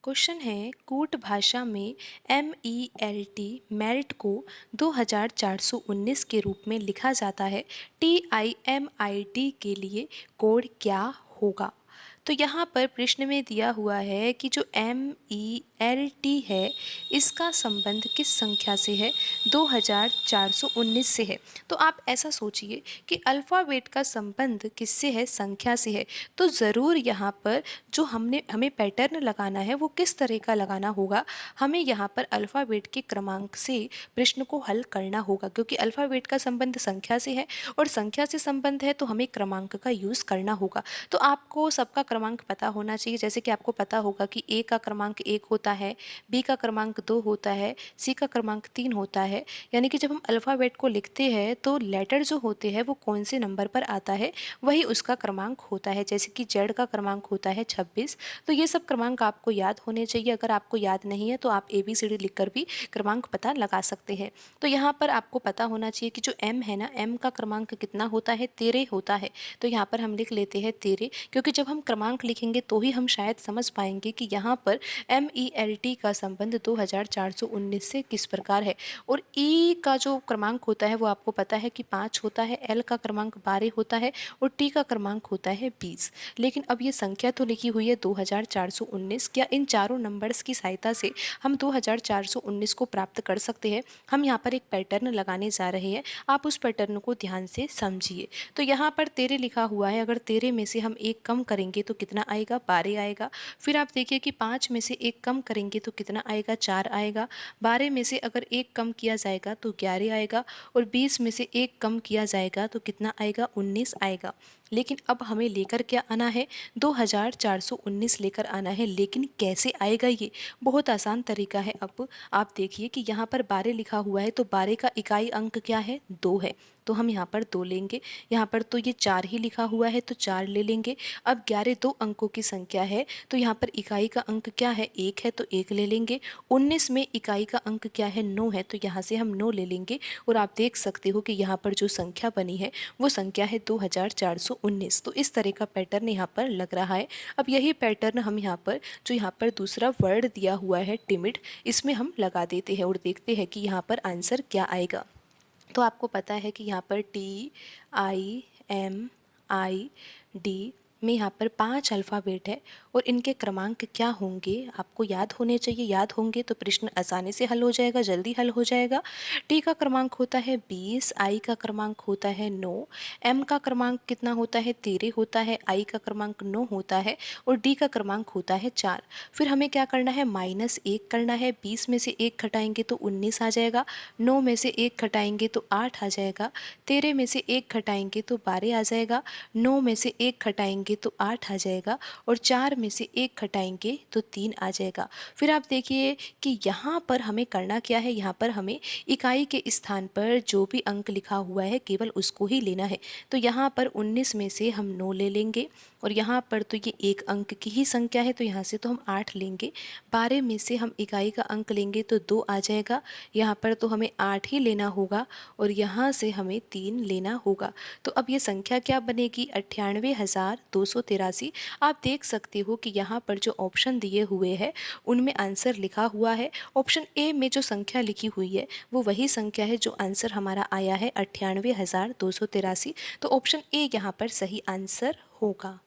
Question है कूट भाषा में मेल्ट को 2419 के रूप में लिखा जाता है। TIMIT के लिए कोड क्या होगा? तो यहाँ पर प्रश्न में दिया हुआ है कि जो MELT है इसका संबंध किस संख्या से है? 2419 से है। तो आप ऐसा सोचिए कि अल्फ़ाबेट का संबंध किससे है? संख्या से है। तो ज़रूर यहाँ पर जो हमें पैटर्न लगाना है वो किस तरह का लगाना होगा? हमें यहाँ पर अल्फ़ाबेट के क्रमांक से प्रश्न को हल करना होगा, क्योंकि अल्फ़ाबेट का संबंध संख्या से है और संख्या से संबंध है तो हमें क्रमांक का यूज़ करना होगा। तो आपको सबका क्रमांक पता होना चाहिए। जैसे कि आपको पता होगा कि ए का क्रमांक 1 होता है, बी का क्रमांक 2 होता है, सी का क्रमांक 3 होता है। यानी कि जब हम अल्फ़ाबेट को लिखते हैं तो लेटर जो होते हैं वो कौन से नंबर पर आता है वही उसका क्रमांक होता है। जैसे कि जेड का क्रमांक होता है 26। तो ये सब क्रमांक आपको याद होने चाहिए। अगर आपको याद नहीं है तो आप ABCD लिखकर भी क्रमांक पता लगा सकते हैं। तो यहाँ पर आपको पता होना चाहिए कि जो M है ना, M का क्रमांक कितना होता है? 13 होता है। तो यहाँ पर हम लिख लेते हैं 13, क्योंकि जब हम क्रमांक लिखेंगे तो ही हम शायद समझ पाएंगे कि यहाँ पर MELT का संबंध 2419 से किस प्रकार है। और E का जो क्रमांक होता है वो आपको पता है कि 5 होता है, L का क्रमांक 12 होता है और T का क्रमांक होता है 20। लेकिन अब ये संख्या तो लिखी हुई है 2419। क्या इन चारों नंबर्स की सहायता से हम 2419 को प्राप्त कर सकते हैं? हम यहाँ पर एक पैटर्न लगाने जा रहे हैं, आप उस पैटर्न को ध्यान से समझिए। तो यहाँ पर 13 लिखा हुआ है, अगर 13 में से हम एक कम करेंगे तो कितना आएगा? 12 आएगा। फिर आप देखिए कि 5 में से एक कम करेंगे तो कितना आएगा? 4 आएगा। 12 में से अगर एक कम किया जाएगा तो 11 आएगा और 20 में से एक कम किया जाएगा तो कितना आएगा? 19 आएगा। लेकिन अब हमें लेकर क्या आना है? 2419 लेकर आना है। लेकिन कैसे आएगा ये? बहुत आसान तरीका है। अब आप देखिए कि यहाँ पर 12 लिखा हुआ है तो 12 का इकाई अंक क्या है? 2 है। तो हम यहाँ पर 2 लेंगे। यहाँ पर तो ये 4 ही लिखा हुआ है तो 4 ले लेंगे। अब 11 दो अंकों की संख्या है तो यहाँ पर इकाई का अंक क्या है? 1 है तो 1 ले लेंगे। 19 में इकाई का अंक क्या है? 9 है तो यहाँ से हम 9 ले लेंगे। और आप देख सकते हो कि यहाँ पर जो संख्या बनी है वो संख्या है 2419। तो इस तरह का पैटर्न यहाँ पर लग रहा है। अब यही पैटर्न हम यहाँ पर जो यहाँ पर दूसरा वर्ड दिया हुआ है टिमिड, इसमें हम लगा देते हैं और देखते हैं कि यहाँ पर आंसर क्या आएगा। तो आपको पता है कि यहाँ पर TIMID में यहाँ पर 5 अल्फ़ाबेट है और इनके क्रमांक क्या होंगे आपको याद होने चाहिए। याद होंगे तो प्रश्न आसानी से हल हो जाएगा, जल्दी हल हो जाएगा। T का क्रमांक होता है 20, I का क्रमांक होता है 9, M का क्रमांक कितना होता है? 13 होता है, I का क्रमांक 9 होता है और D का क्रमांक होता है 4। फिर हमें क्या करना है? -1 करना है। 20 में से 1 घटाएंगे तो 19 आ जाएगा। 9 में से 1 घटाएंगे तो 8 आ जाएगा। 13 में से 1 घटाएंगे तो 12 आ जाएगा। 9 में से 1 घटाएंगे तो 8 आ जाएगा और 4 में से 1 घटाएंगे तो 3 आ जाएगा। फिर आप देखिए कि यहाँ पर हमें करना क्या है? यहाँ पर हमें इकाई के स्थान पर जो भी अंक लिखा हुआ है केवल उसको ही लेना है। तो यहाँ पर 19 में से हम 9 ले लेंगे और यहाँ पर तो ये एक अंक की ही संख्या है तो यहाँ से तो हम 8 लेंगे। 12 में से हम इकाई का अंक लेंगे तो 2 आ जाएगा। यहाँ पर तो हमें 8 ही लेना होगा और यहाँ से हमें 3 लेना होगा। तो अब ये संख्या क्या बनेगी? 98,283। आप देख सकते हो कि यहाँ पर जो ऑप्शन दिए हुए हैं उनमें आंसर लिखा हुआ है। ऑप्शन ए में जो संख्या लिखी हुई है वो वही संख्या है जो आंसर हमारा आया है 98,283। तो ऑप्शन ए यहाँ पर सही आंसर होगा।